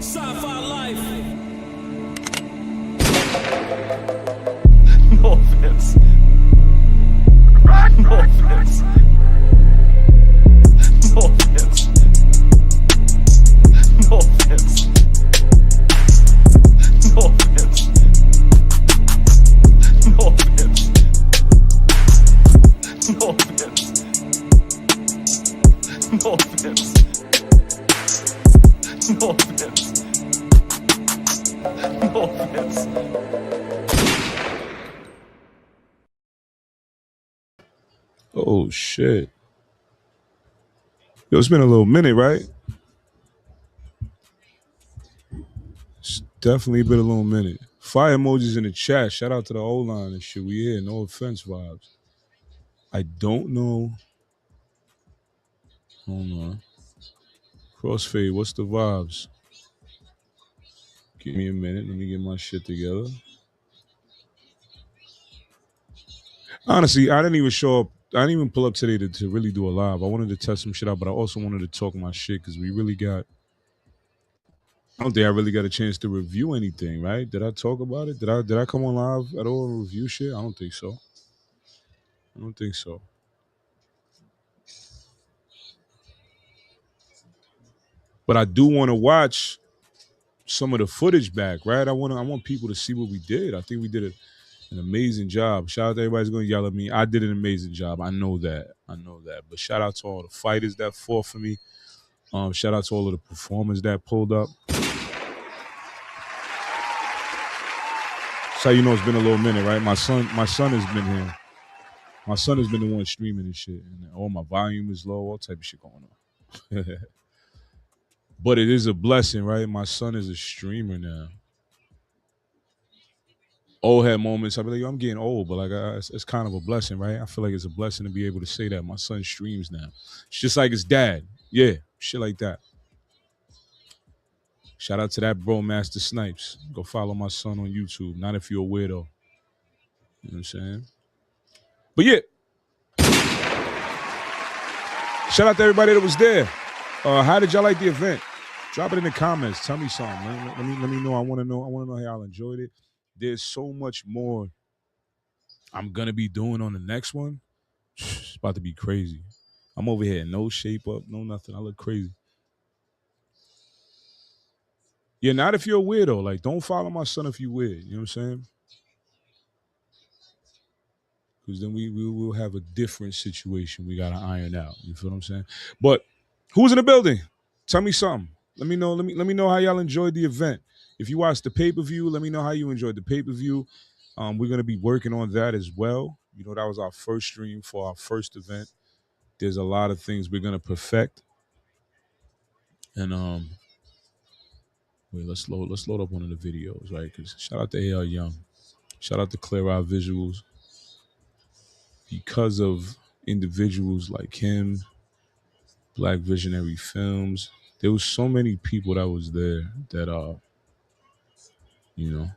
Sci-fi life. No offense. No offense. No offense. No offense. No offense. No offense. No offense. No offense. No offense. No offense. Oh shit. Yo, it's been a little minute, right? It's definitely been a little minute. Fire emojis in the chat. Shout out to the O-line and shit. We here. No offense vibes. I don't know. Hold on. Crossfade, what's the vibes? Give me a minute. Let me get my shit together. Honestly, I didn't even show up. I didn't even pull up today to really do a live. I wanted to test some shit out, but I also wanted to talk my shit because we really got... I don't think I really got a chance to review anything, right? Did I talk about it? Did I come on live at all and review shit? I don't think so. I don't think so. But I do want to watch some of the footage back, right? I want people to see what we did. I think we did an amazing job. Shout out to everybody's going to yell at me. I did an amazing job. I know that. But shout out to all the fighters that fought for me. Shout out to all of the performers that pulled up. That's how you know it's been a little minute, right? My son has been here. My son has been the one streaming and shit. And all my volume is low, all type of shit going on. But it is a blessing, right? My son is a streamer now. Old head moments, I'll be like, yo, I'm getting old, but like it's kind of a blessing, right? I feel like it's a blessing to be able to say that. My son streams now. It's just like his dad. Yeah, shit like that. Shout out to that bro, Master Snipes. Go follow my son on YouTube. Not if you're a weirdo. You know what I'm saying? But yeah. Shout out to everybody that was there. How did y'all like the event? Drop it in the comments. Tell me something. Let me know. I want to know how y'all enjoyed it. There's so much more I'm gonna be doing on the next one. It's about to be crazy. I'm over here, no shape up, no nothing. I look crazy. Yeah, not if you're a weirdo. Like, don't follow my son if you're weird. You know what I'm saying? Because then we will have a different situation we gotta iron out. You feel what I'm saying? But who's in the building? Tell me something. Let me know. Let me know how y'all enjoyed the event. If you watched the pay-per-view, let me know how you enjoyed the pay-per-view. We're gonna be working on that as well. You know, that was our first stream for our first event. There's a lot of things we're gonna perfect. And wait, let's load up one of the videos, right? Because shout out to AL Young. Shout out to Clear Eye Visuals. Because of individuals like him, Black Visionary Films, there was so many people that was there that you know,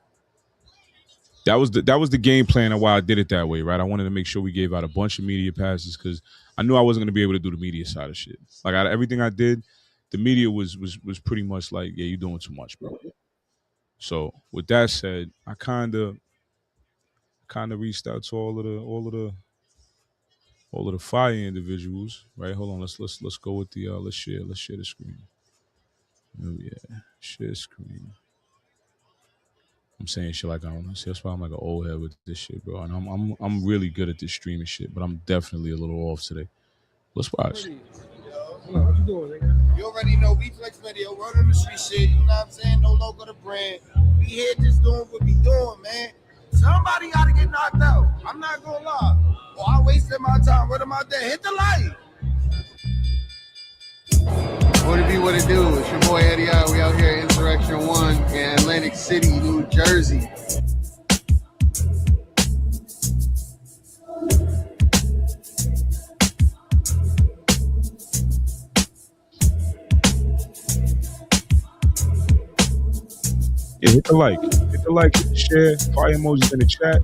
that was the game plan and why I did it that way, right? I wanted to make sure we gave out a bunch of media passes because I knew I wasn't going to be able to do the media side of shit. Like everything I did, the media was pretty much like, yeah, you're doing too much, bro. So with that said, I kind of reached out to all of the fire individuals, right? Hold on, let's go with the let's share the screen. Oh yeah, share screen. I'm saying shit like I don't know. See, that's why I'm like an old head with this shit, bro. And I'm really good at this streaming shit, but I'm definitely a little off today. Let's watch. What you doing, nigga? You already know we flex video, run on the street shit. You know what I'm saying? No logo to brand. We here just doing what we doing, man. Somebody gotta get knocked out. I'm not gonna lie. Oh, I wasted my time. What am I there? Hit the light. What it be, what it do? It's your boy Eddie I. We out here at Insurrection 1 in Atlantic City, New Jersey. Yeah, hit the like, hit the share, fire emojis in the chat.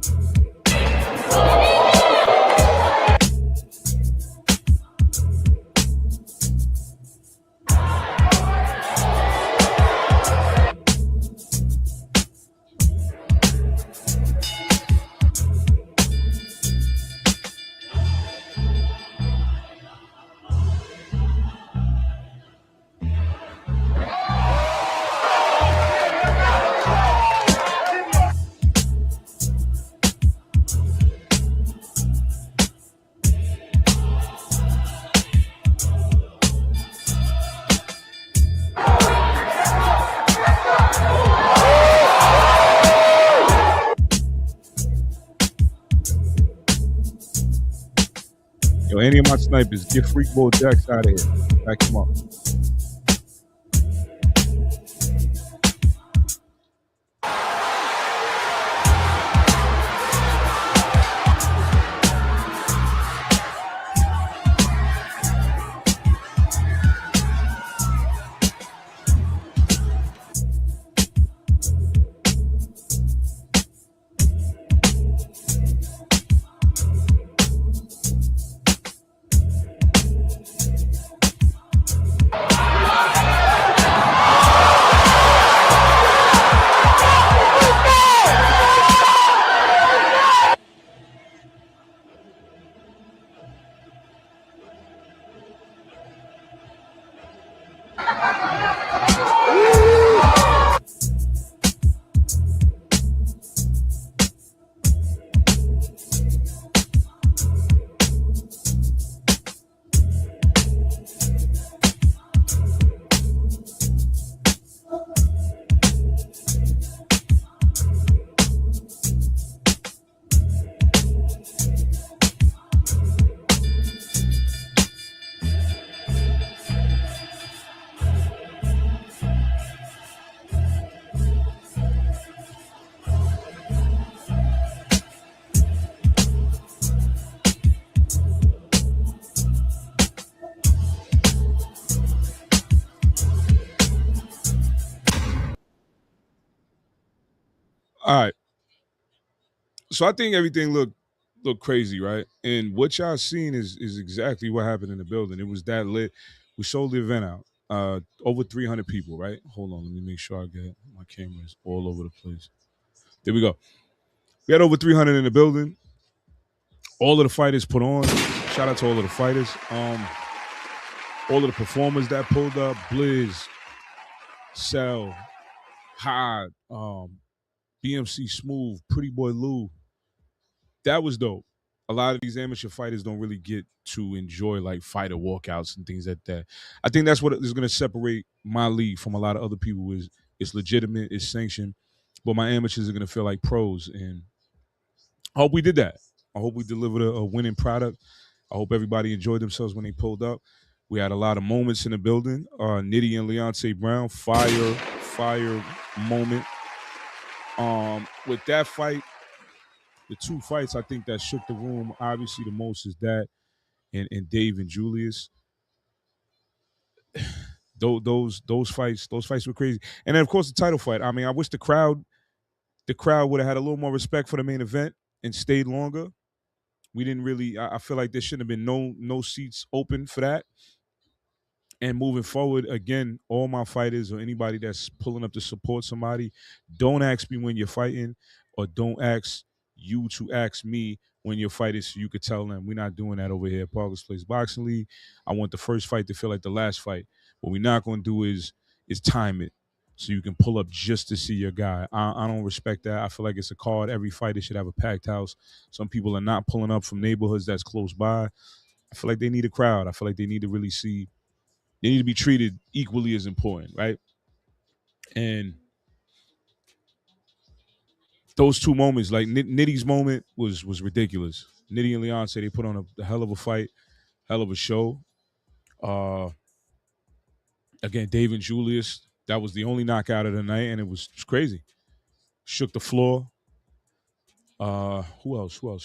Yo, any of my snipers, get Freakbowl Dex out of here. Back him up. All right. So I think everything looked crazy, right? And what y'all seen is exactly what happened in the building. It was that lit. We sold the event out. Over 300 people, right? Hold on, let me make sure I get my cameras all over the place. There we go. We had over 300 in the building. All of the fighters put on. Shout out to all of the fighters. All of the performers that pulled up. Blizz, Cell, High, BMC Smooth, Pretty Boy Lou. That was dope. A lot of these amateur fighters don't really get to enjoy like fighter walkouts and things like that. I think that's what is going to separate my league from a lot of other people. Is it's legitimate, it's sanctioned, but my amateurs are going to feel like pros. And I hope we did that. I hope we delivered a winning product. I hope everybody enjoyed themselves when they pulled up. We had a lot of moments in the building. Nitty and Leonte Brown, fire moment. With that fight, the two fights I think that shook the room obviously the most is that and Dave and Julius. Those fights were crazy. And then of course the title fight. I mean, I wish the crowd would have had a little more respect for the main event and stayed longer. We didn't really. I feel like there shouldn't have been no seats open for that. And moving forward, again, all my fighters or anybody that's pulling up to support somebody, don't ask me when you're fighting, or don't ask you to ask me when you're fighting so you could tell them. We're not doing that over here at Parker's Place Boxing League. I want the first fight to feel like the last fight. What we're not going to do is time it so you can pull up just to see your guy. I don't respect that. I feel like it's a card. Every fighter should have a packed house. Some people are not pulling up from neighborhoods that's close by. I feel like they need a crowd. I feel like they need to really see. They need to be treated equally as important, right? And those two moments, like Nitty's moment was ridiculous. Nitty and Leon say they put on a hell of a fight, hell of a show. Again, Dave and Julius, that was the only knockout of the night, and it was crazy. Shook the floor. Who else? Oh,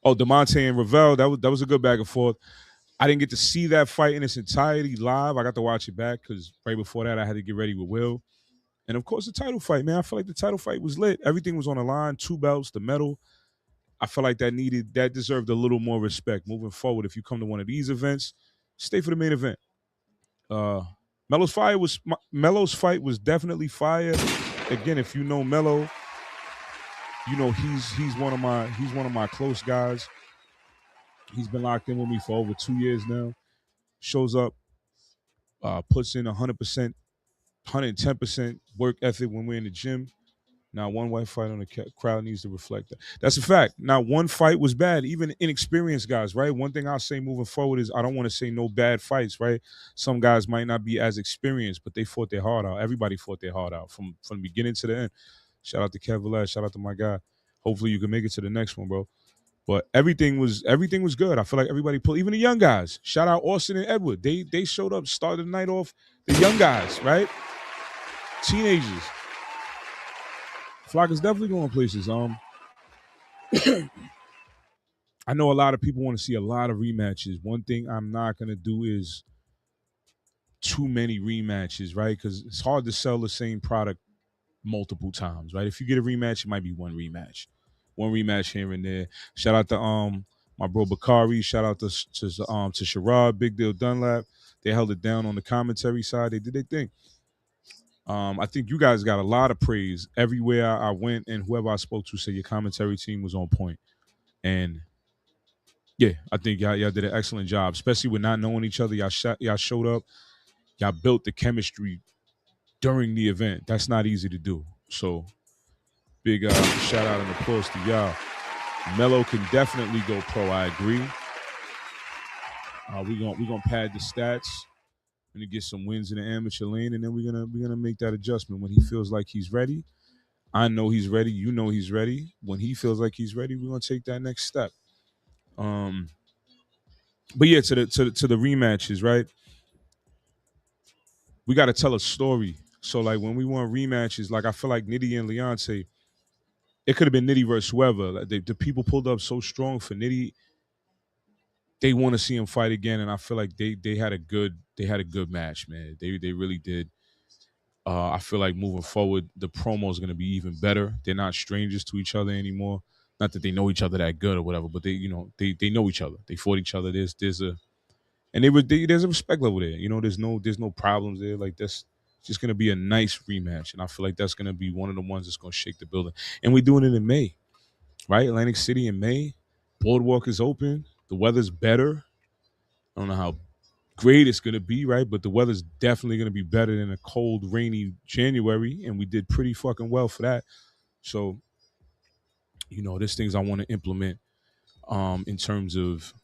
DeMonte and Ravel. That was a good back and forth. I didn't get to see that fight in its entirety live. I got to watch it back because right before that I had to get ready with Will. And of course the title fight, man. I feel like the title fight was lit. Everything was on the line, 2 belts, the medal. I feel like that deserved a little more respect. Moving forward, if you come to one of these events, stay for the main event. Melo's fight was definitely fire. Again, if you know Melo, you know he's one of my close guys. He's been locked in with me for over 2 years now. Shows up, puts in 100%, 110% work ethic when we're in the gym. Not one white fight on the crowd needs to reflect that. That's a fact. Not one fight was bad, even inexperienced guys, right? One thing I'll say moving forward is I don't want to say no bad fights, right? Some guys might not be as experienced, but they fought their heart out. Everybody fought their heart out from the beginning to the end. Shout out to Kev Velez. Shout out to my guy. Hopefully you can make it to the next one, bro. But everything was good. I feel like everybody pulled, even the young guys. Shout out Austin and Edward. They showed up, started the night off. The young guys, right? Teenagers. Flock is definitely going places. I know a lot of people want to see a lot of rematches. One thing I'm not gonna do is too many rematches, right? Because it's hard to sell the same product multiple times, right? If you get a rematch, it might be one rematch here and there. Shout out to my bro Bakari. Shout out to Sherrod, Big Deal Dunlap. They held it down on the commentary side. They did their thing. I think you guys got a lot of praise everywhere I went, and whoever I spoke to said your commentary team was on point. And yeah, I think y'all did an excellent job, especially with not knowing each other. Y'all showed up. Y'all built the chemistry during the event. That's not easy to do. So big shout out and applause to y'all. Melo can definitely go pro. I agree. We gonna pad the stats. We're gonna get some wins in the amateur lane, and then we're gonna make that adjustment when he feels like he's ready. I know he's ready. You know he's ready. When he feels like he's ready, we're gonna take that next step. But yeah, to the rematches, right? We got to tell a story. So like when we want rematches, like I feel like Nitty and Leonte, it could have been Nitty versus whoever. Like the people pulled up so strong for Nitty. They want to see him fight again, and I feel like they had a good match, man. They really did. I feel like moving forward, the promo is going to be even better. They're not strangers to each other anymore. Not that they know each other that good or whatever, but they know each other. They fought each other. There's a respect level there. There's no problems there. Like that's just going to be a nice rematch, and I feel like that's going to be one of the ones that's going to shake the building. And we're doing it in May, right? Atlantic City in May. Boardwalk is open. The weather's better. I don't know how great it's going to be, right? But the weather's definitely going to be better than a cold, rainy January, and we did pretty fucking well for that. So, there's things I want to implement in terms of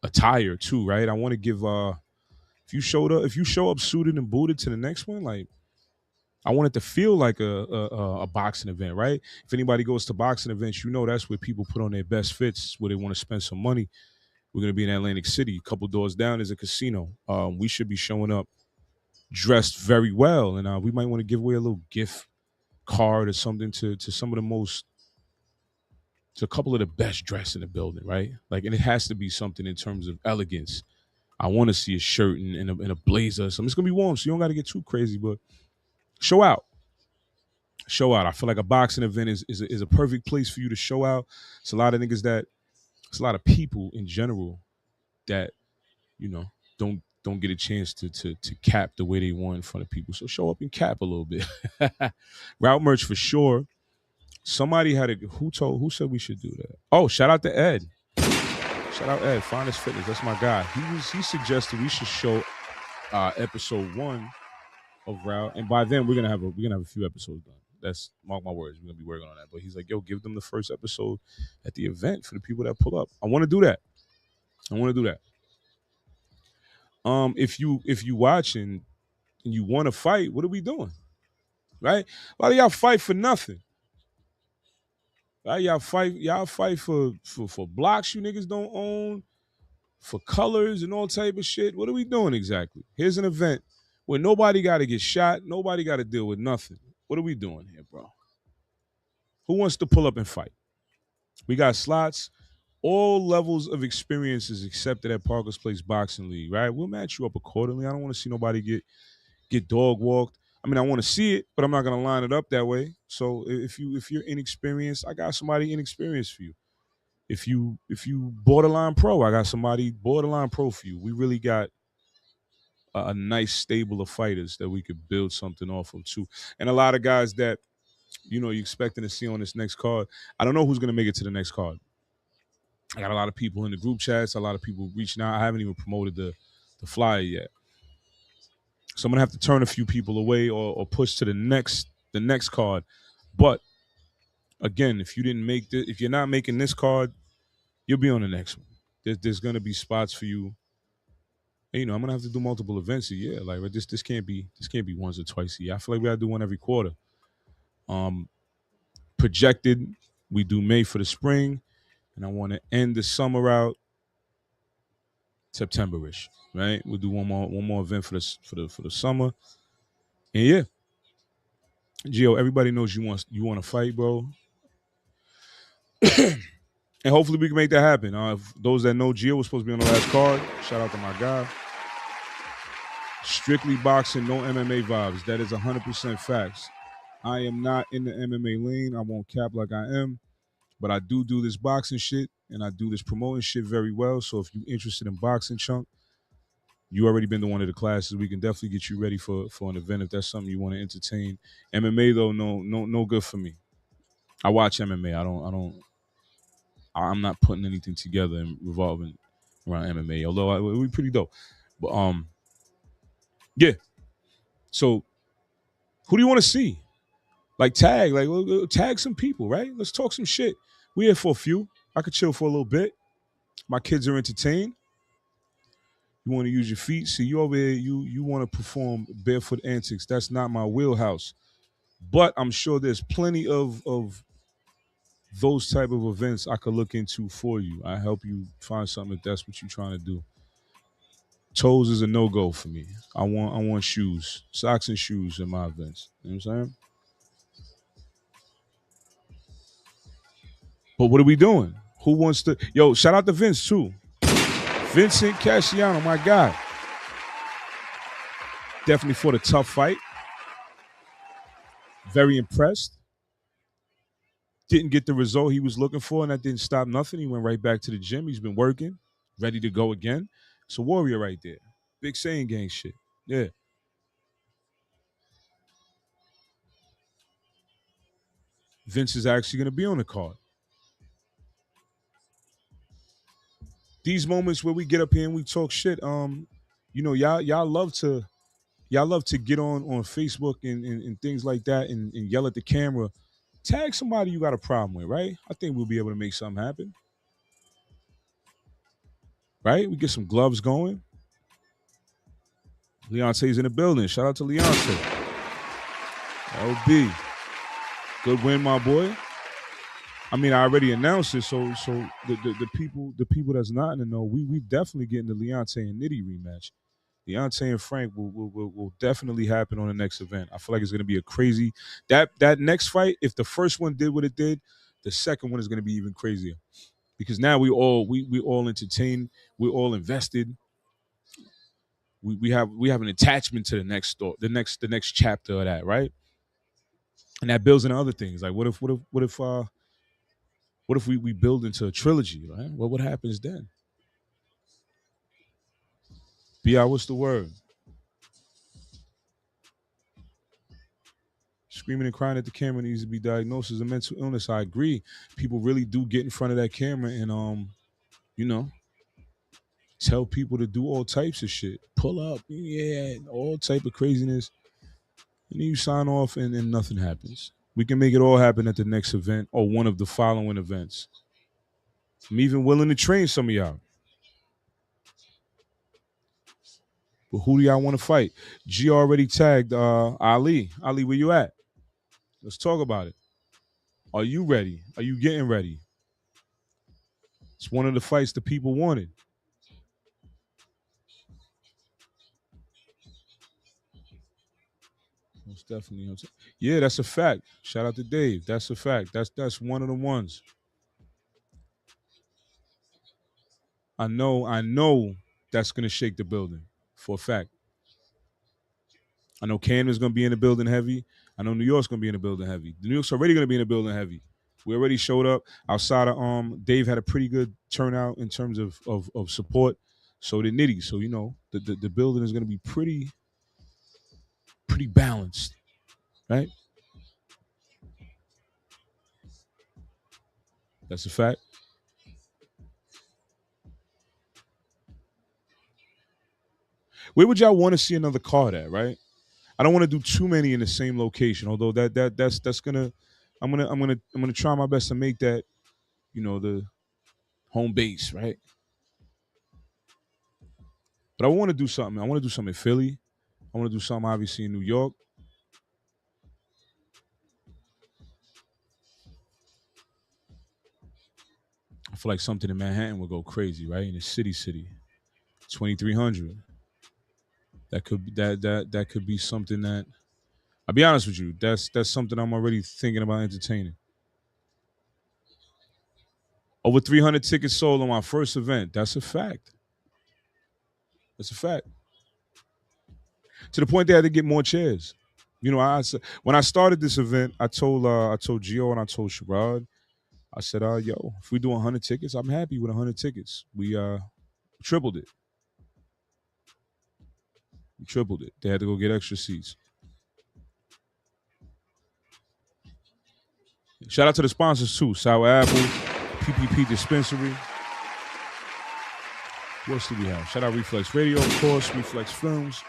attire too, right? I want to give if you show up suited and booted to the next one, like I want it to feel like a boxing event, right? If anybody goes to boxing events, that's where people put on their best fits, where they want to spend some money. We're going to be in Atlantic City. A couple doors down is a casino. We should be showing up dressed very well, and we might want to give away a little gift card or something to some of the most, to a couple of the best dressed in the building, right? Like, and it has to be something in terms of elegance. I want to see a shirt and a blazer. So it's going to be warm, so you don't got to get too crazy, but show out. I feel like a boxing event is a perfect place for you to show out. It's a lot of niggas it's a lot of people in general that, don't get a chance to cap the way they want in front of people. So show up and cap a little bit. Route merch for sure. Somebody had who said we should do that? Oh, shout out to Ed. Shout out Ed, Finest Fitness. That's my guy. He suggested we should show episode 1 of Route, and by then we're gonna have a few episodes done. That's, mark my words, we're gonna be working on that. But he's like, yo, give them the first episode at the event for the people that pull up. I want to do that. If you watching and you want to fight, what are we doing? Right? A lot of y'all fight for nothing. Right? Y'all fight for blocks you niggas don't own, for colors and all type of shit. What are we doing exactly? Here's an event where nobody got to get shot, nobody got to deal with nothing. What are we doing here, bro? Who wants to pull up and fight? We got slots. All levels of experiences accepted at Parker's Place Boxing League, right? We'll match you up accordingly. I don't want to see nobody get dog walked. I mean, I want to see it, but I'm not going to line it up that way. So if you're inexperienced, I got somebody inexperienced for you. If you borderline pro, I got somebody borderline pro for you. We really got a nice stable of fighters that we could build something off of too. And a lot of guys that, you're expecting to see on this next card. I don't know who's going to make it to the next card. I got a lot of people in the group chats, a lot of people reaching out. I haven't even promoted the flyer yet. So I'm going to have to turn a few people away or push to the next card. But again, if you're not making this card, you'll be on the next one. There's going to be spots for you. And, I'm going to have to do multiple events a year. Like this can't be once or twice a year. I feel like we got to do one every quarter. Projected, we do May for the spring. and I want to end the summer out September-ish. Right? We'll do one more event for the summer. And yeah, Gio, everybody knows you want to fight, bro. And hopefully we can make that happen. Those that know, Gio was supposed to be on the last card. Shout out to my guy. Strictly boxing, no MMA vibes. That is 100% facts. I am not in the MMA lane. I won't cap like I am. But I do this boxing shit, and I do this promoting shit very well. So if you're interested in boxing, Chunk, you already been to one of the classes. We can definitely get you ready for an event if that's something you want to entertain. MMA though, no good for me. I watch MMA. I'm not putting anything together and revolving around MMA. Although it would be pretty dope. But yeah. So who do you want to see? Like tag some people, right? Let's talk some shit. We here for a few. I could chill for a little bit. My kids are entertained. You want to use your feet. See, you over here, you want to perform barefoot antics. That's not my wheelhouse. But I'm sure there's plenty of those type of events I could look into for you. I help you find something if that's what you're trying to do. Toes is a no-go for me. I want shoes. Socks and shoes in my events. You know what I'm saying? But what are we doing? Who wants to shout out to Vince too. Vincent Casciano, my guy. Definitely fought a tough fight. Very impressed. Didn't get the result he was looking for, and that didn't stop nothing. He went right back to the gym. He's been working, ready to go again. It's a warrior right there. Big saying gang shit. Yeah. Vince is actually going to be on the card. These moments where we get up here and we talk shit, y'all love to get on Facebook and things like that and yell at the camera. Tag somebody you got a problem with, right? I think we'll be able to make something happen. Right? We get some gloves going. Leonte's in the building. Shout out to Leonte. LB. Good win, my boy. I mean, I already announced it, so the people that's not in the know, we definitely getting the Leonte and Nitty rematch. Leonte and Frank will definitely happen on the next event. I feel like it's going to be a crazy that next fight. If the first one did what it did, the second one is going to be even crazier because now we all entertained, we're all invested. We have an attachment to the next story, the next chapter of that, right? And that builds into other things. Like what if we build into a trilogy, right? What happens then? BI, what's the word? Screaming and crying at the camera needs to be diagnosed as a mental illness. I agree. People really do get in front of that camera and tell people to do all types of shit. Pull up, yeah, all type of craziness. And then you sign off and nothing happens. We can make it all happen at the next event or one of the following events. I'm even willing to train some of y'all. But who do y'all want to fight? G already tagged Ali. Ali, where you at? Let's talk about it. Are you ready? Are you getting ready? It's one of the fights the people wanted. Most definitely. Yeah, that's a fact. Shout out to Dave. That's a fact. That's one of the ones. I know that's gonna shake the building for a fact. I know Camden's gonna be in the building heavy. I know New York's gonna be in the building heavy. New York's already gonna be in the building heavy. We already showed up. Outside of Dave had a pretty good turnout in terms of support. So did Nitty. So the building is gonna be pretty balanced, right? That's a fact. Where would y'all want to see another card at, right? I don't want to do too many in the same location, although that's gonna I'm gonna try my best to make that, the home base, right? But I want to do something. I want to do something in Philly. I want to do something obviously in New York. I feel like something in Manhattan would go crazy, right? In a city, 2,300. That could be something that I'll be honest with you. That's something I'm already thinking about entertaining. Over 300 tickets sold on my first event. That's a fact. That's a fact. To the point they had to get more chairs. You know, when I started this event, I told Gio and I told Sherrod, I said, yo, if we do 100 tickets, I'm happy with 100 tickets. We tripled it. We tripled it. They had to go get extra seats. Shout out to the sponsors too. Sour Apple, PPP Dispensary. What else do we have? Shout out Reflex Radio, of course, Reflex Films.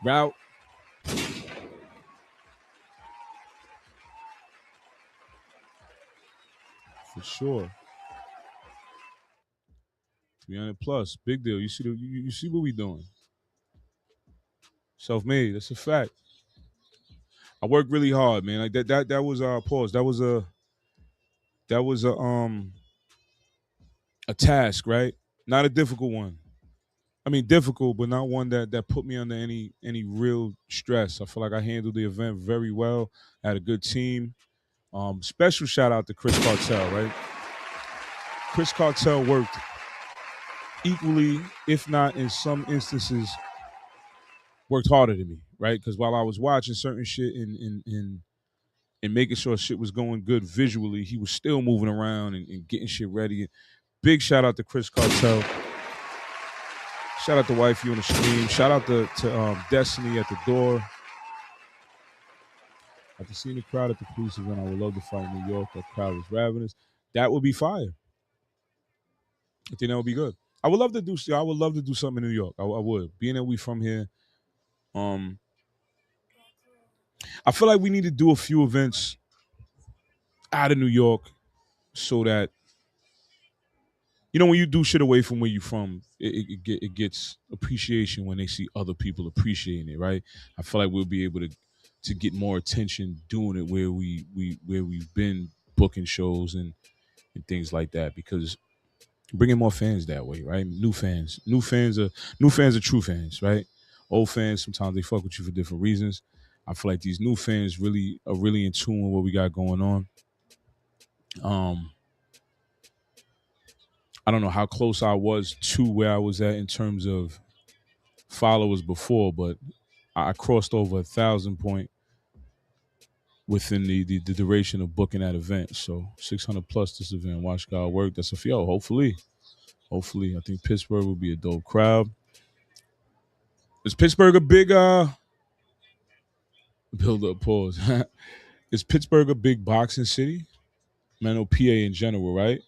Route. For sure. 300 plus. Big deal. You see what we doing. Self-made. That's a fact. I worked really hard, man. Like that was pause. That was a task, right? Not a difficult one. I mean, difficult, but not one that put me under any real stress. I feel like I handled the event very well. I had a good team. Special shout out to Chris Cartel, right? Chris Cartel worked equally, if not in some instances, worked harder than me, right? Because while I was watching certain shit and making sure shit was going good visually, he was still moving around and getting shit ready. Big shout out to Chris Cartel. Shout out to Wifey on the stream. Shout out to Destiny at the door. After seeing the crowd at the police event, I would love to fight in New York. That crowd was ravenous. That would be fire. I think that would be good. I would love to do something in New York. I would. Being that we from here, I feel like we need to do a few events out of New York so that, you know, when you do shit away from where you from, it gets appreciation when they see other people appreciating it, right? I feel like we'll be able to get more attention doing it where we've been booking shows and things like that, because bringing more fans that way, right? New fans are true fans, right? Old fans, sometimes they fuck with you for different reasons. I feel like these new fans are really in tune with what we got going on. I don't know how close I was to where I was at in terms of followers before, but I crossed over 1,000 point within the duration of booking that event. So 600 plus this event. Watch God work. That's a few. Hopefully. I think Pittsburgh will be a dope crowd. Is Pittsburgh a big build up pause? Is Pittsburgh a big boxing city? I know PA in general, right?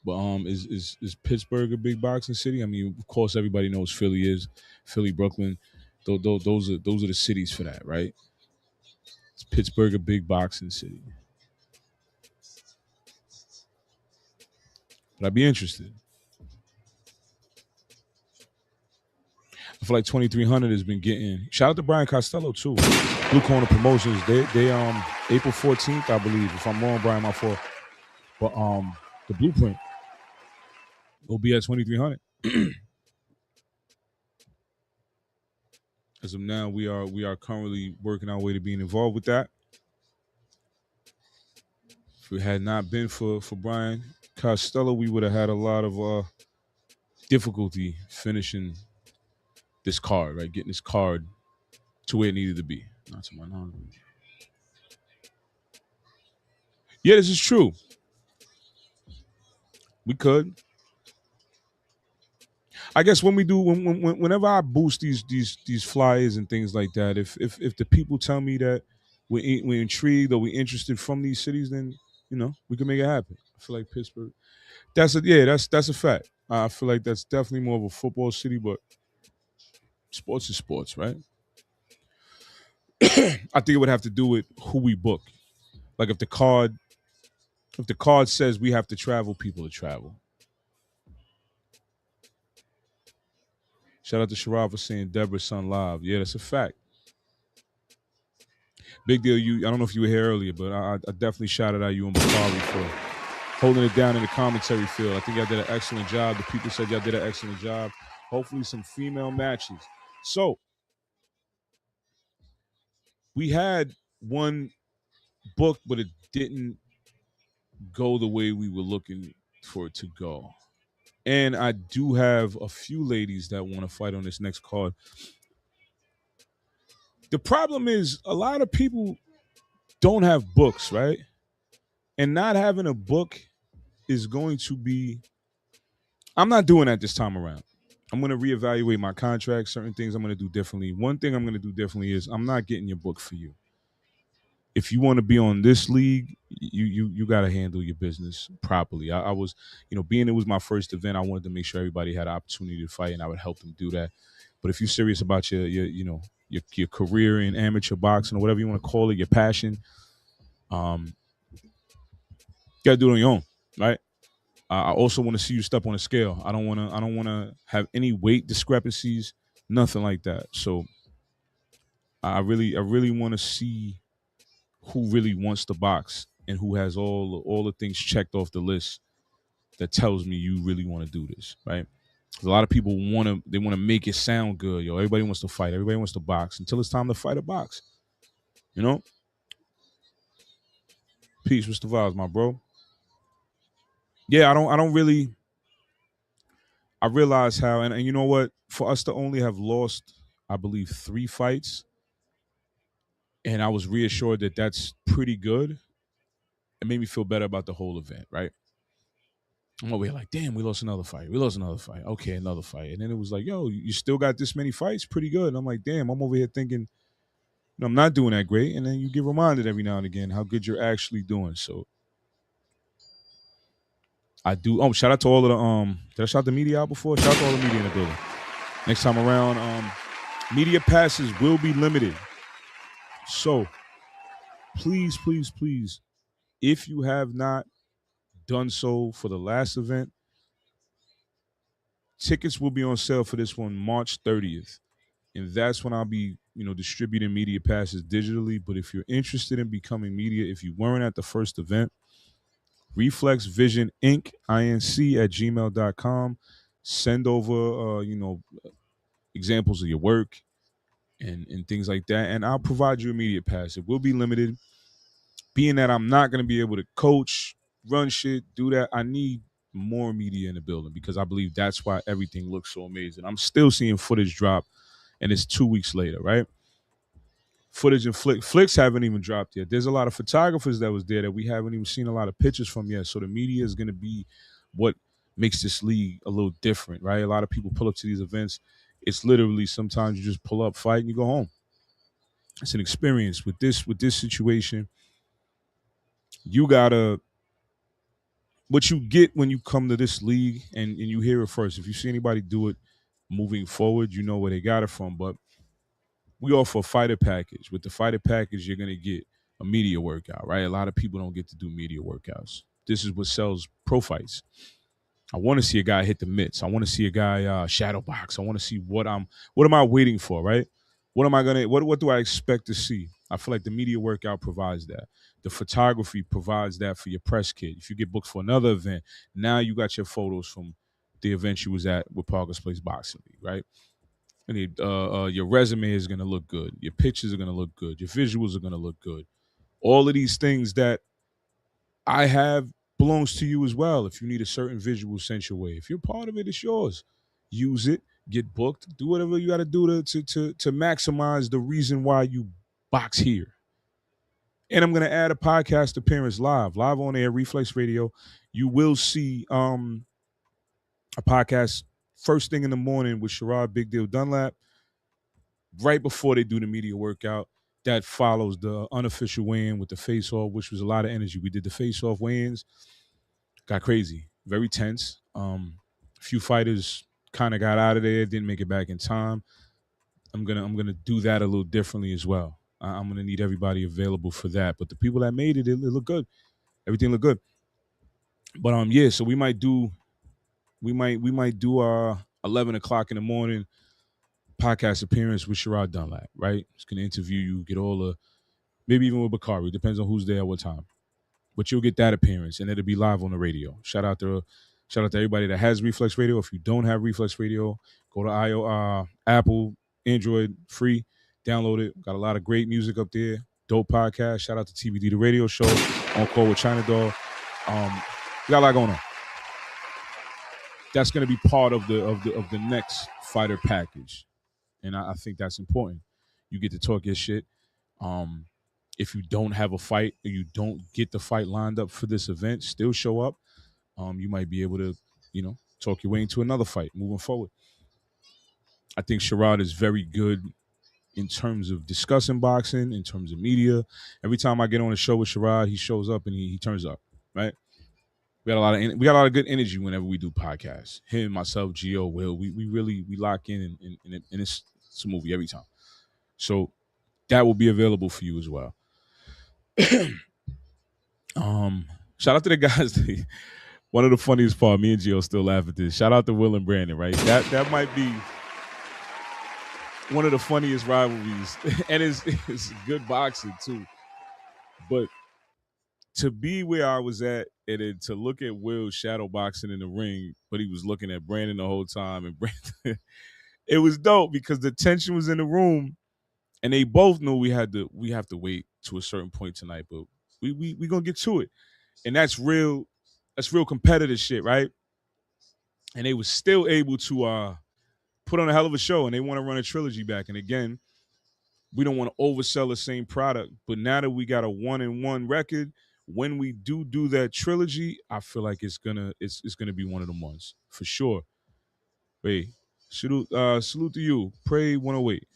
But is Pittsburgh a big boxing city? I mean, of course, everybody knows Philly is. Philly, Brooklyn, those are the cities for that, right? Is Pittsburgh a big boxing city? But I'd be interested. I feel like 2,300 has been getting. Shout out to Brian Costello too. Blue Corner Promotions. They April 14th, I believe. If I'm wrong, Brian, my fault. But the Blueprint will be at 2,300. As of now, we are currently working our way to being involved with that. If it had not been for Brian Costello, we would have had a lot of difficulty finishing this card, right? Getting this card to where it needed to be. Not to my knowledge. Yeah, this is true. We could. I guess whenever I boost these flyers and things like that, if the people tell me that we're intrigued or we're interested from these cities, then we can make it happen. I feel like Pittsburgh. That's a fact. I feel like that's definitely more of a football city, but sports is sports, right? I think it would have to do with who we book. Like if the card says we have to travel, people to travel. Shout out to Sharaf for saying Deborah's son live. Yeah, that's a fact. Big deal. I don't know if you were here earlier, but I definitely shouted out you and Bakari holding it down in the commentary field. I think y'all did an excellent job. The people said y'all did an excellent job. Hopefully some female matches. So we had one book, but it didn't go the way we were looking for it to go. And I do have a few ladies that want to fight on this next card. The problem is a lot of people don't have books, right? And not having a book is going to be, I'm not doing that this time around. I'm going to reevaluate my contract. Certain things I'm going to do differently. One thing I'm going to do differently is I'm not getting your book for you. If you want to be on this league, you got to handle your business properly. I was, being it was my first event, I wanted to make sure everybody had an opportunity to fight, and I would help them do that. But if you're serious about your career in amateur boxing or whatever you want to call it, your passion, you got to do it on your own, right? I also want to see you step on a scale. I don't want to have any weight discrepancies, nothing like that. So I really want to see who really wants to box and who has all the things checked off the list that tells me you really want to do this, right? A lot of people want to make it sound good, yo. Everybody wants to fight, everybody wants to box until it's time to fight a box, Peace, what's the vibes, my bro? Yeah, I realize how, and you know what? For us to only have lost, I believe, 3 fights, and I was reassured that that's pretty good. It made me feel better about the whole event, right? I'm over here like, damn, we lost another fight. Okay, another fight. And then it was like, yo, you still got this many fights? Pretty good. And I'm like, damn, I'm over here thinking, I'm not doing that great. And then you get reminded every now and again how good you're actually doing. So I do. Oh, shout out to all of the did I shout the media out before? Shout out to all the media in the building. Next time around, media passes will be limited. So please, please, please, if you have not done so for the last event, tickets will be on sale for this one March 30th. And that's when I'll be, distributing media passes digitally. But if you're interested in becoming media, if you weren't at the first event, Reflex Vision Inc. INC at gmail.com. Send over, examples of your work and things like that. And I'll provide you a media pass. It will be limited. Being that I'm not going to be able to coach, run shit, do that, I need more media in the building because I believe that's why everything looks so amazing. I'm still seeing footage drop, and it's 2 weeks later, right? Footage and flicks haven't even dropped yet. There's a lot of photographers that was there that we haven't even seen a lot of pictures from yet. So the media is going to be what makes this league a little different, right? A lot of people pull up to these events. It's literally sometimes you just pull up, fight, and you go home. It's an experience. With this situation, you gotta, what you get when you come to this league and you hear it first. If you see anybody do it moving forward, you know where they got it from. But we offer a fighter package. With the fighter package, you're going to get a media workout, right? A lot of people don't get to do media workouts. This is what sells pro fights. I want to see a guy hit the mitts. I want to see a guy shadow box. I want to see what am I waiting for, right? What do I expect to see? I feel like the media workout provides that. The photography provides that for your press kit. If you get booked for another event, now you got your photos from the event you was at with Parker's Place Boxing League, right? And your resume is going to look good. Your pictures are going to look good. Your visuals are going to look good. All of these things that I have belongs to you as well. If you need a certain visual sent your way, if you're part of it, it's yours. Use it. Get booked. Do whatever you got to do to maximize the reason why you box here. And I'm going to add a podcast appearance live on air, Reflex Radio. You will see a podcast first thing in the morning with Sherrod Big Deal Dunlap, right before they do the media workout. That follows the unofficial weigh-in with the face-off, which was a lot of energy. We did the face-off weigh-ins. Got crazy. Very tense. A few fighters kind of got out of there, didn't make it back in time. I'm gonna do that a little differently as well. I'm gonna need everybody available for that. But the people that made it looked good. Everything looked good. But yeah, so we might do our 11 o'clock in the morning podcast appearance with Sherrod Dunlap, right? He's going to interview you, get all the, maybe even with Bakari. Depends on who's there at what time. but you'll get that appearance, and it'll be live on the radio. Shout out to everybody that has Reflex Radio. If you don't have Reflex Radio, go to Apple, Android, free, download it. Got a lot of great music up there. Dope podcast. Shout out to TBD the radio show, On Call with China Doll. We got a lot going on. That's going to be part of the next fighter package, and I think that's important. You get to talk your shit. If you don't have a fight or you don't get the fight lined up for this event, still show up. You might be able to, talk your way into another fight moving forward. I think Sherrod is very good in terms of discussing boxing, in terms of media. Every time I get on a show with Sherrod, he shows up and he turns up, right? We got a lot of good energy whenever we do podcasts. Him, myself, Gio, Will, we lock in and it's a movie every time. So that will be available for you as well. Shout out to the guys. One of the funniest part, me and Gio still laugh at this. Shout out to Will and Brandon, right? That might be one of the funniest rivalries, and it's good boxing too. But to be where I was at, and then to look at Will shadow boxing in the ring, but he was looking at Brandon the whole time, and Brandon, it was dope because the tension was in the room, and they both knew we have to wait to a certain point tonight, but we gonna get to it, and that's real competitive shit, right? And they were still able to put on a hell of a show, and they want to run a trilogy back. And again, we don't want to oversell the same product, but now that we got a 1-1 record, when we do that trilogy, I feel like it's gonna be one of the ones for sure. Hey, salute to you. Pray 108.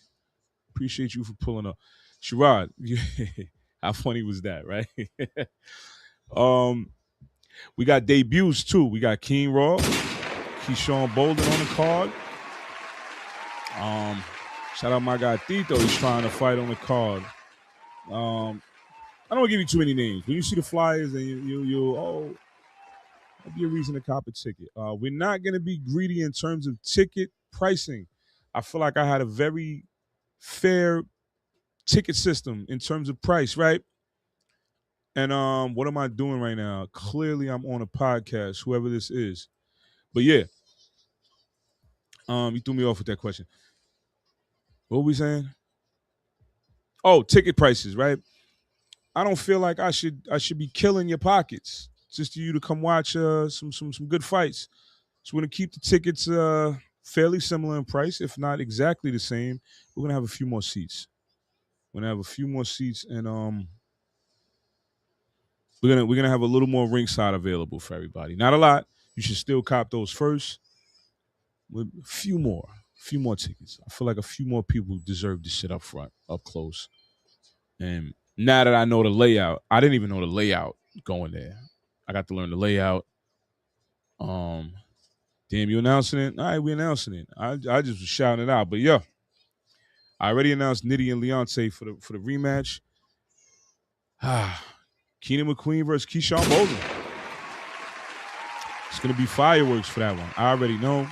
Appreciate you for pulling up. Sherrod, how funny was that, right? We got debuts too. We got King Raw, Keyshawn Bolden on the card. Shout out my guy Tito. He's trying to fight on the card. I don't want to give you too many names. When you see the flyers, and you'll that'd be a reason to cop a ticket. We're not going to be greedy in terms of ticket pricing. I feel like I had a very fair ticket system in terms of price, right? And what am I doing right now? Clearly, I'm on a podcast, whoever this is. But yeah, you threw me off with that question. What were we saying? Oh, ticket prices, right? I don't feel like I should be killing your pockets just for you to come watch some good fights. So we're gonna keep the tickets fairly similar in price, if not exactly the same. We're gonna have a few more seats. And we're gonna have a little more ringside available for everybody. Not a lot. You should still cop those first. With a few more tickets. I feel like a few more people deserve to sit up front, up close. And now that I know the layout, I didn't even know the layout going there. I got to learn the layout. Damn, you announcing it? All right, we announcing it. I just was shouting it out. But yeah, I already announced Nitty and Leonte for the rematch. Keenan McQueen versus Keyshawn Bolden. It's gonna be fireworks for that one. I already know.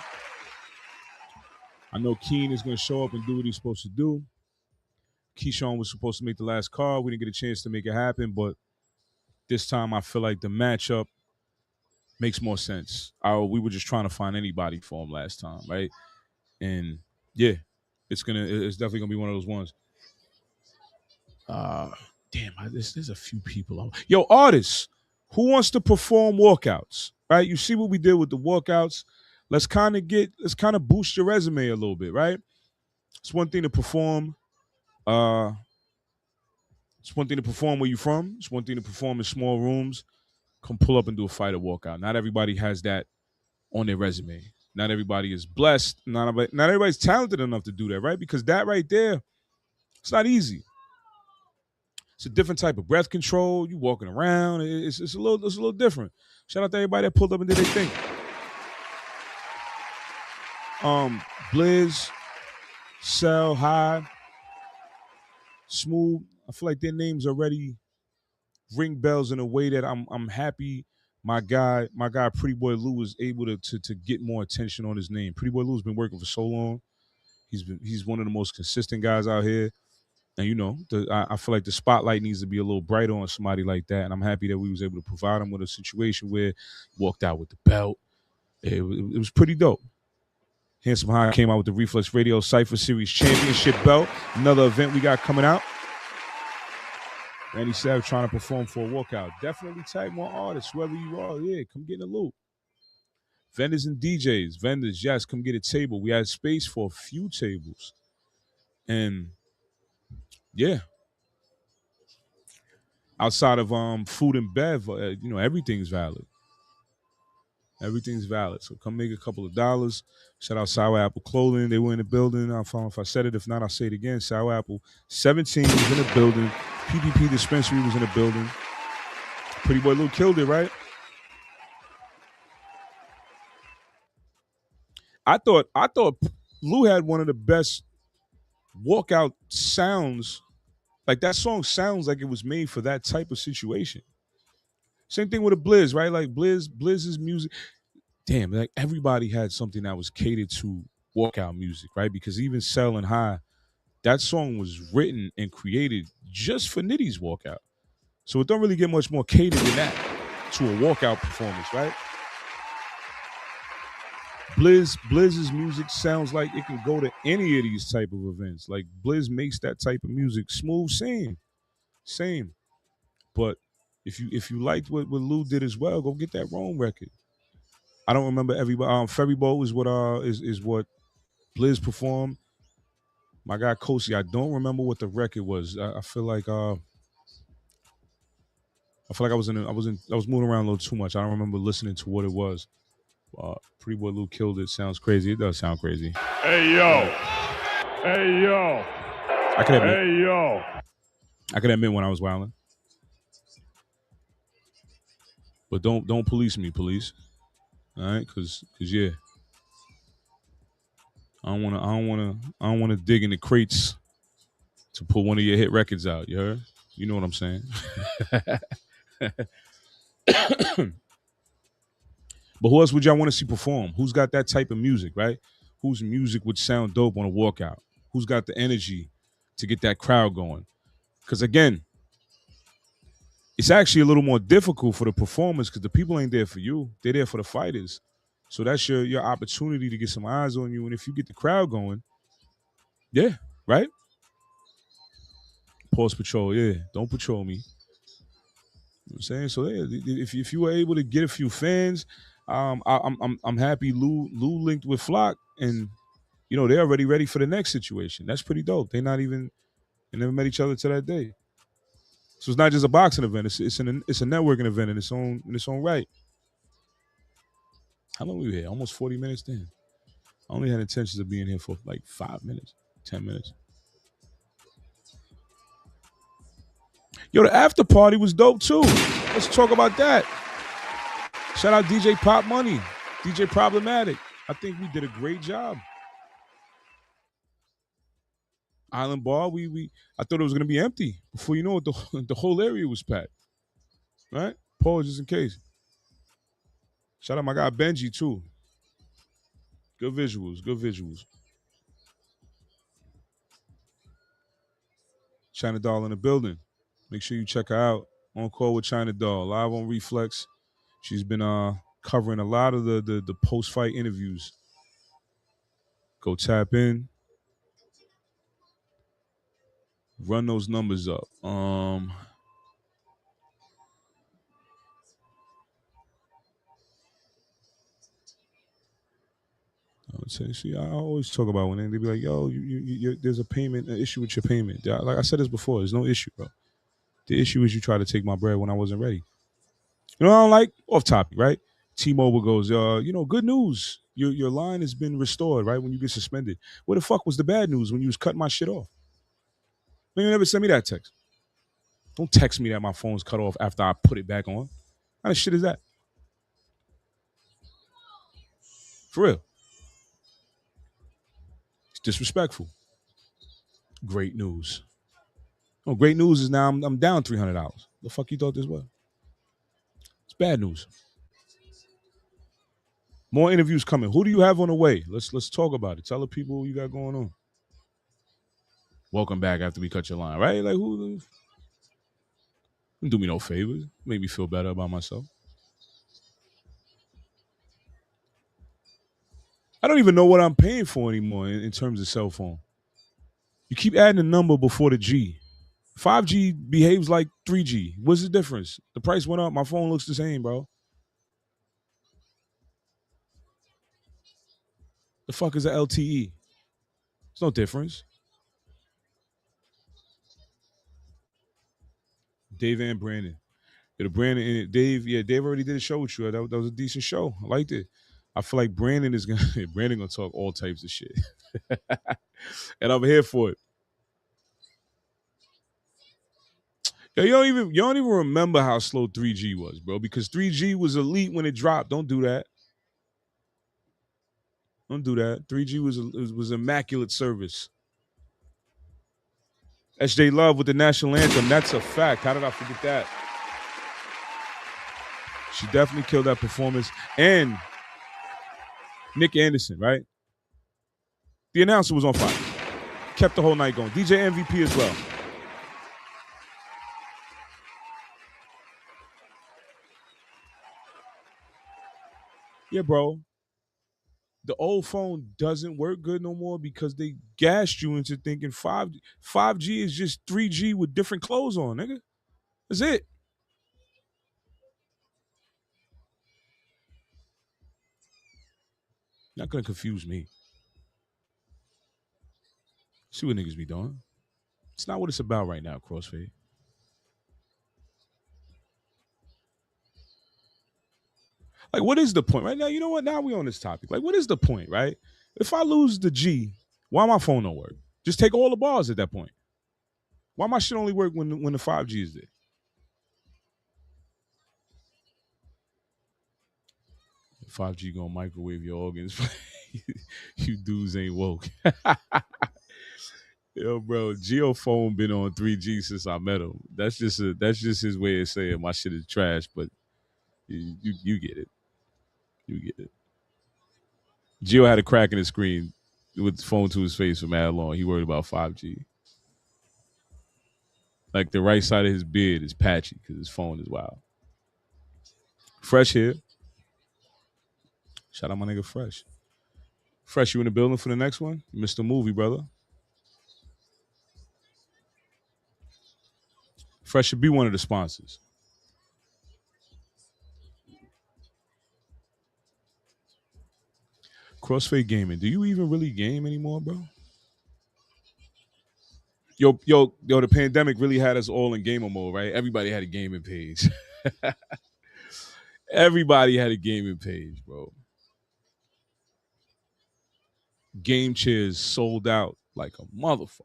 I know Keen is going to show up and do what he's supposed to do. Keyshawn was supposed to make the last card. We didn't get a chance to make it happen, but this time I feel like the matchup makes more sense. We were just trying to find anybody for him last time, right? And yeah, it's definitely gonna be one of those ones. Damn, there's a few people. Yo, artists, who wants to perform walkouts? Right? You see what we did with the walkouts. Let's kind of boost your resume a little bit, right? It's one thing to perform. It's one thing to perform where you're from. It's one thing to perform in small rooms. Come pull up and do a fight or walkout. Not everybody has that on their resume. Not everybody is blessed. Not everybody's talented enough to do that, right? Because that right there, it's not easy. It's a different type of breath control. You walking around. It's a little different. Shout out to everybody that pulled up and did their thing. Blizz, Cell, High, Smooth. I feel like their names already ring bells in a way that I'm happy. My guy, Pretty Boy Lou, was able to get more attention on his name. Pretty Boy Lou's been working for so long. He's one of the most consistent guys out here, And I feel like the spotlight needs to be a little brighter on somebody like that. And I'm happy that we was able to provide him with a situation where he walked out with the belt. It was pretty dope. Handsome High came out with the Reflex Radio Cypher Series Championship belt. Another event we got coming out. Randy Savage trying to perform for a walkout. Definitely tag more artists, whoever you are. Yeah, come get in the loop. Vendors and DJs. Vendors, yes, come get a table. We had space for a few tables. And yeah. Outside of food and bev, everything's valid. Everything's valid. So come make a couple of dollars. Shout out Sour Apple Clothing. They were in the building. I don't know if I said it. If not, I'll say it again. Sour Apple 17 was in the building. PPP Dispensary was in the building. Pretty Boy Lou killed it, right? I thought Lou had one of the best walkout sounds. Like that song sounds like it was made for that type of situation. Same thing with a Blizz, right? Like Blizz's music. Damn, like everybody had something that was catered to walkout music, right? Because even Cell and High, that song was written and created just for Nitty's walkout. So it don't really get much more catered than that to a walkout performance, right? Blizz's music sounds like it can go to any of these type of events. Like Blizz makes that type of music smooth, same. But if you liked what Lou did as well, go get that Rome record. I don't remember everybody. Ferry Boat is what Blizz performed. My guy Kosi, I don't remember what the record was. I feel like I was moving around a little too much. I don't remember listening to what it was. Pretty Boy Lou killed it. Sounds crazy. It does sound crazy. Hey yo. I can admit when I was wilding. But don't police me, police. All right, cause yeah. I don't wanna dig in the crates to pull one of your hit records out, you heard? You know what I'm saying? But who else would y'all want to see perform? Who's got that type of music, right? Whose music would sound dope on a walkout? Who's got the energy to get that crowd going? Because again, it's actually a little more difficult for the performers because the people ain't there for you. They're there for the fighters. So that's your opportunity to get some eyes on you. And if you get the crowd going, yeah, right? Pause patrol, yeah. Don't patrol me. You know what I'm saying? So yeah, if you were able to get a few fans, I'm happy Lou linked with Flock, and they're already ready for the next situation. That's pretty dope. They never met each other till that day. So it's not just a boxing event. It's a networking event in its own right. How long were we here? Almost 40 minutes then. I only had intentions of being here for like 5 minutes, 10 minutes. Yo, the after party was dope too. Let's talk about that. Shout out DJ Pop Money, DJ Problematic. I think we did a great job. Island Bar, I thought it was gonna be empty. Before you know it, the whole area was packed. Right? Pause just in case. Shout out my guy Benji too. Good visuals. China Doll in the building. Make sure you check her out. On call with China Doll, live on Reflex. She's been covering a lot of the post-fight interviews. Go tap in. Run those numbers up. I would say, see, I always talk about when they be like, yo, there's an issue with your payment. Like I said this before, there's no issue, bro. The issue is you try to take my bread when I wasn't ready. You know what I don't like? Off topic, right? T-Mobile goes, good news. Your line has been restored, right? When you get suspended. Where the fuck was the bad news when you was cutting my shit off? You never send me that text. Don't text me that my phone's cut off after I put it back on. What kind of shit is that? For real. It's disrespectful. Great news. Oh, great news is now I'm down $300. The fuck you thought this was? It's bad news. More interviews coming. Who do you have on the way? Let's talk about it. Tell the people what you got going on. Welcome back after we cut your line, right? Like who do me no favors? Make me feel better about myself. I don't even know what I'm paying for anymore in terms of cell phone. You keep adding a number before the G. 5G behaves like 3G. What's the difference? The price went up. My phone looks the same, bro. The fuck is a LTE? There's no difference. Dave and Brandon. Yeah, the Brandon and Dave. Yeah, Dave already did a show with you. That was a decent show. I liked it. I feel like Brandon is gonna Brandon gonna talk all types of shit, and I'm here for it. Yo, you don't even remember how slow 3G was, bro. Because 3G was elite when it dropped. Don't do that. Don't do that. 3G was immaculate service. SJ Love with the national anthem. That's a fact. How did I forget that? She definitely killed that performance. And Nick Anderson, right? The announcer was on fire. Kept the whole night going. DJ MVP as well. Yeah, bro. The old phone doesn't work good no more because they gassed you into thinking 5G is just 3G with different clothes on, nigga. That's it. Not gonna confuse me. See what niggas be doing. It's not what it's about right now, CrossFade. Like, what is the point right now? You know what? Now we on this topic. Like, what is the point, right? If I lose the G, why my phone don't work? Just take all the bars at that point. Why my shit only work when the 5G is there? 5G gonna microwave your organs. You dudes ain't woke. Yo, bro, Geophone been on 3G since I met him. That's just his way of saying my shit is trash, but you get it. You get it. Geo had a crack in his screen with the phone to his face for mad long. He worried about 5G. Like the right side of his beard is patchy because his phone is wild. Fresh here. Shout out my nigga Fresh. Fresh, you in the building for the next one? Mr. Movie, brother. Fresh should be one of the sponsors. Crossfade Gaming. Do you even really game anymore, bro? Yo, the pandemic really had us all in gamer mode, right? Everybody had a gaming page. Everybody had a gaming page, bro. Game chairs sold out like a motherfucker.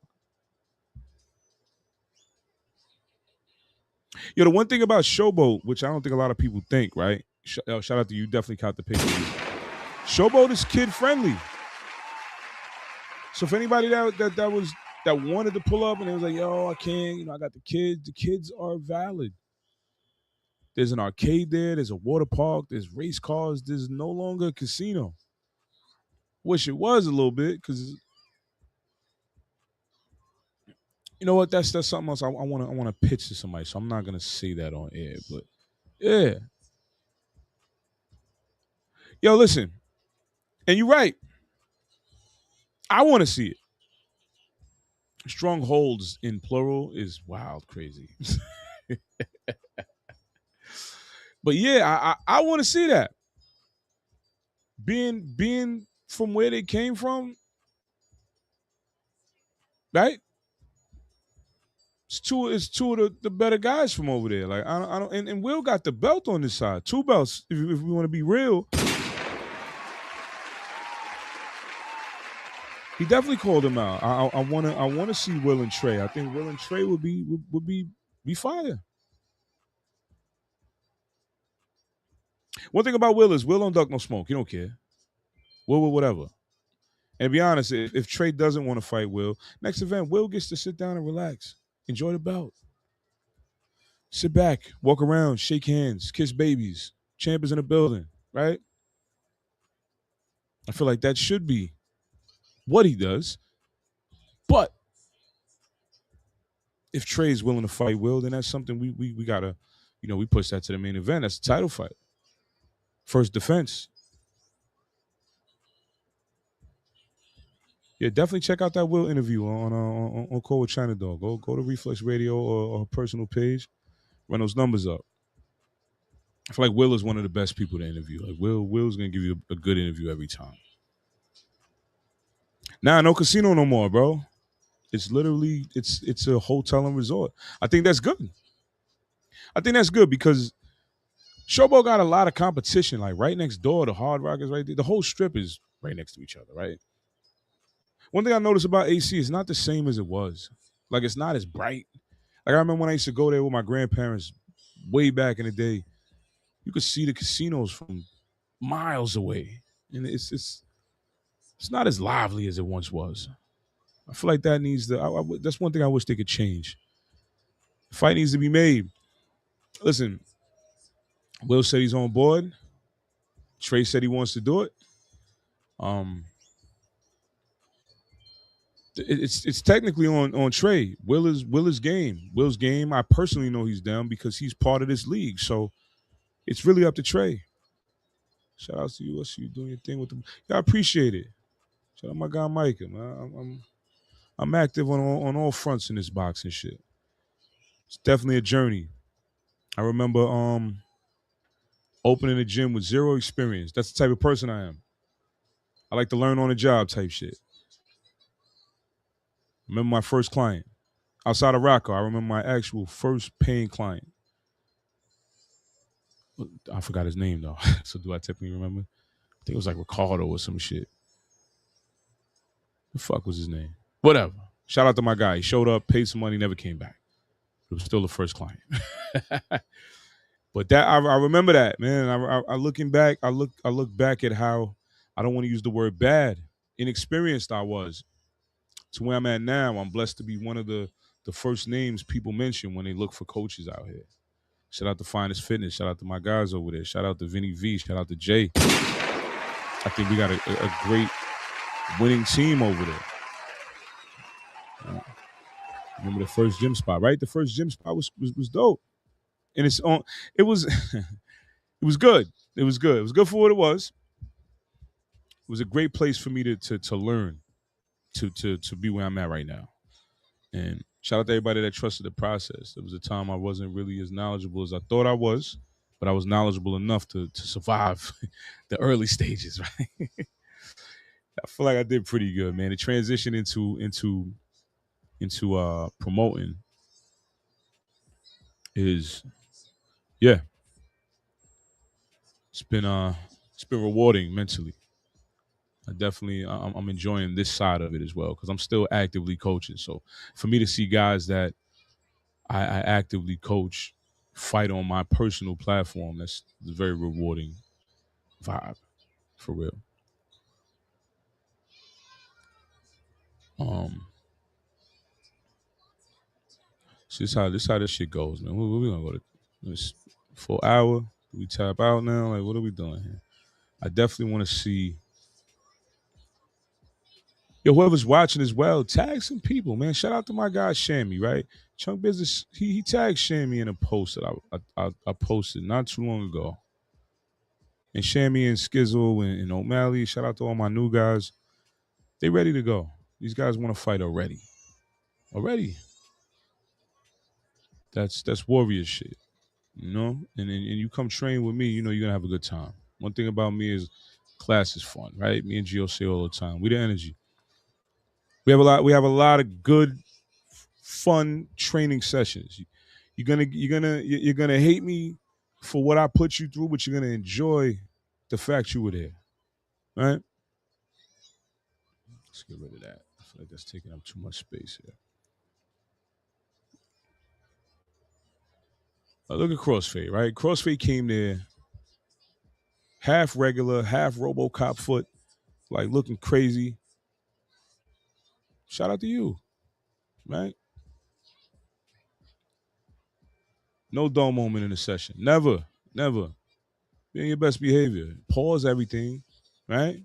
Yo, the one thing about Showboat, which I don't think a lot of people think, right? Shout out to you. Definitely caught the picture. Showboat is kid friendly. So if anybody that wanted to pull up and it was like, yo, I can't, I got the kids are valid. There's an arcade there, there's a water park, there's race cars, there's no longer a casino. Wish it was a little bit, because you know what? That's something else I want to pitch to somebody. So I'm not gonna say that on air, but yeah. Yo, listen, and you're right. I want to see it. Strongholds in plural is wild, crazy. But yeah, I want to see that. Being from where they came from, right? It's two of the better guys from over there. Like I don't and Will got the belt on this side. 2 belts, if we want to be real. He definitely called him out. I wanna see Will and Trey. I think Will and Trey would be fire. One thing about Will is Will don't duck no smoke. He don't care. Will whatever. And to be honest, if Trey doesn't want to fight Will, next event, Will gets to sit down and relax. Enjoy the belt. Sit back, walk around, shake hands, kiss babies. Champ is in the building, right? I feel like that should be what he does. But if Trey's willing to fight Will, then that's something we gotta, we push that to the main event. That's the title fight. First defense. Yeah, definitely check out that Will interview on Call with China Dog. Go to Reflex Radio or her personal page. Run those numbers up. I feel like Will is one of the best people to interview. Like Will's gonna give you a good interview every time. Nah, no casino no more, bro. It's literally it's a hotel and resort. I think that's good. I think that's good because Showboat got a lot of competition. Like right next door, the Hard Rock is right there. The whole strip is right next to each other, right? One thing I noticed about AC is not the same as it was. Like it's not as bright. Like I remember when I used to go there with my grandparents way back in the day. You could see the casinos from miles away, and it's not as lively as it once was. I feel like that needs to. That's one thing I wish they could change. The fight needs to be made. Listen, Will said he's on board. Trey said he wants to do it. It's technically on Trey. Will is game. Will's game. I personally know he's down because he's part of this league. So it's really up to Trey. Shout out to you. I see you doing your thing with them. Yeah, I appreciate it. Shout out my guy Micah, man. I'm active on all fronts in this boxing shit. It's definitely a journey. I remember opening a gym with zero experience. That's the type of person I am. I like to learn on the job type shit. Remember my first client. Outside of Rocco, I remember my actual first paying client. I forgot his name though. So do I typically remember? I think it was like Ricardo or some shit. The fuck was his name? Whatever. Shout out to my guy. He showed up, paid some money, never came back. It was still the first client. But that I remember that, man. I looking back, I look back at how I don't want to use the word bad, inexperienced I was to where I'm at now. I'm blessed to be one of the first names people mention when they look for coaches out here. Shout out to Finest Fitness. Shout out to my guys over there. Shout out to Vinny V. Shout out to Jay. I think we got a great winning team over there. Remember the first gym spot, right? The first gym spot was dope. And it's on. It was it was good. It was good. It was good for what it was. It was a great place for me to learn, to be where I'm at right now. And shout out to everybody that trusted the process. There was a time I wasn't really as knowledgeable as I thought I was, but I was knowledgeable enough to survive the early stages, right? I feel like I did pretty good, man. The transition into promoting is, yeah, it's been rewarding mentally. I'm enjoying this side of it as well because I'm still actively coaching. So for me to see guys that I actively coach fight on my personal platform, that's a very rewarding vibe, for real. So this how this shit goes, man. We gonna go to this full hour? Do we tap out now? Like, what are we doing here? I definitely want to see. Yo, whoever's watching as well, tag some people, man. Shout out to my guy Shammy, right? Chunk Business, he tagged Shammy in a post that I posted not too long ago. And Shammy and Skizzle and O'Malley, shout out to all my new guys. They ready to go. These guys want to fight already. Already. That's warrior shit, you know? And you come train with me, you know you're going to have a good time. One thing about me is class is fun, right? Me and Gio say all the time. We the energy. We have a lot of good, fun training sessions. You're gonna hate me for what I put you through, but you're gonna enjoy the fact you were there, right? Let's get rid of that. I feel like that's taking up too much space here. Look at Crossfade, right? Crossfade came there half regular, half RoboCop foot, like looking crazy. Shout out to you, right? No dull moment in the session. Never. Be in your best behavior. Pause everything, right?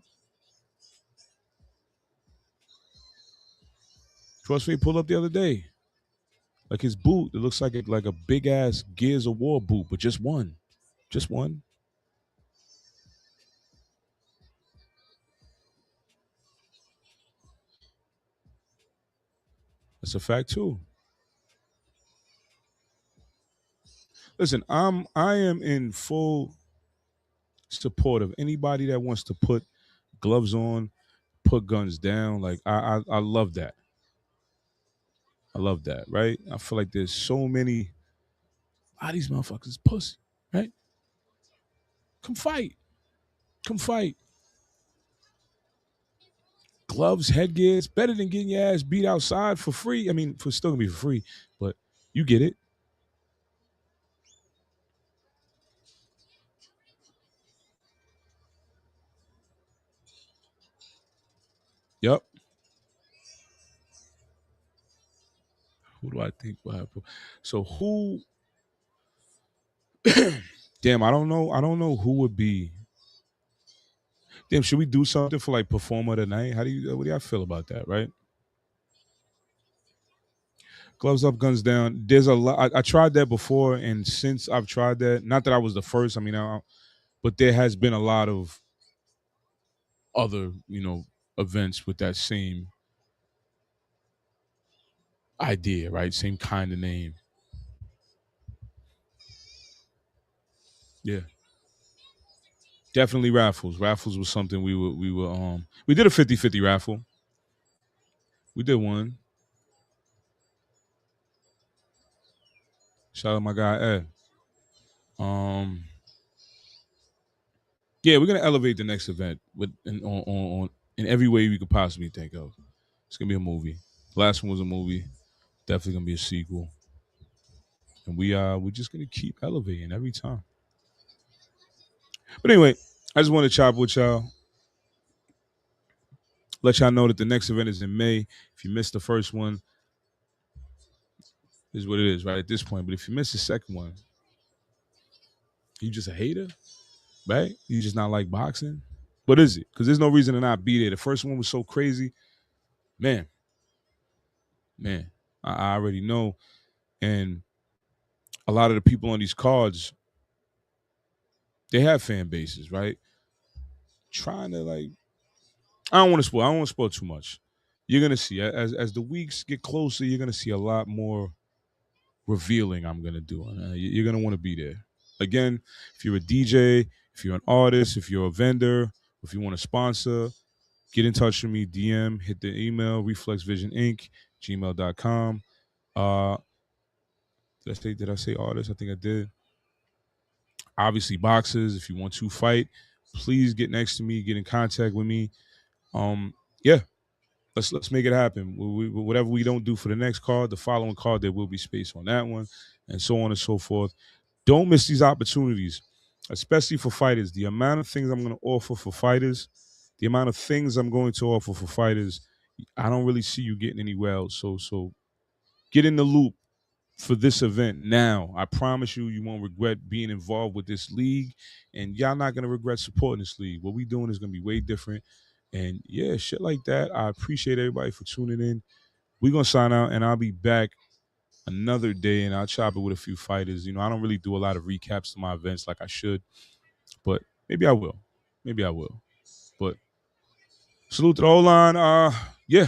Crossfade pulled up the other day. Like his boot, it looks like a big ass Gears of War boot, but just one. Just one. That's a fact too. Listen, I am in full support of anybody that wants to put gloves on, put guns down. Like I love that. I love that, right? I feel like there's so many these motherfuckers pussy, right? Come fight. Come fight. Gloves, headgear, it's better than getting your ass beat outside for free. I mean, for still gonna be for free, but you get it. Yep. Who do I think will have? So who? Damn, I don't know. I don't know who would be. Damn, should we do something for like performer tonight? What do y'all feel about that? Right? Gloves up, guns down. There's a lot. I tried that before, and since I've tried that, not that I was the first. I mean, but there has been a lot of other, events with that same idea, right? Same kind of name. Yeah. Definitely raffles. Raffles was something we did a 50-50 raffle. We did one. Shout out my guy Ed. Yeah, we're gonna elevate the next event in every way we could possibly think of. It's gonna be a movie. The last one was a movie. Definitely gonna be a sequel. And we're just gonna keep elevating every time. But anyway, I just want to chop with y'all. Let y'all know that the next event is in May. If you missed the first one, this is what it is, right? At this point. But if you missed the second one, you just a hater, right? You just not like boxing. What is it? Because there's no reason to not be there. The first one was so crazy. Man, I already know. And a lot of the people on these cards, they have fan bases, right? Trying to I don't want to spoil too much. You're gonna see as the weeks get closer, you're gonna see a lot more revealing I'm gonna do. You're gonna want to be there. Again, if you're a DJ, if you're an artist, if you're a vendor, if you want to sponsor, get in touch with me, DM, hit the email, reflexvisioninc@gmail.com. Did I say artist? I think I did. Obviously, boxers, if you want to fight, please get next to me, get in contact with me. Yeah, let's make it happen. Whatever we don't do for the next card, the following card, there will be space on that one, and so on and so forth. Don't miss these opportunities, especially for fighters. The amount of things I'm going to offer for fighters, the amount of things I'm going to offer for fighters, I don't really see you getting anywhere else. So get in the loop for this event now. I promise you won't regret being involved with this league, and y'all not going to regret supporting this league. What we doing is going to be way different. And yeah, shit like that. I appreciate everybody for tuning in. We're going to sign out, and I'll be back another day, and I'll chop it with a few fighters. I don't really do a lot of recaps to my events like I should, but maybe I will. But salute to the O-line. Yeah.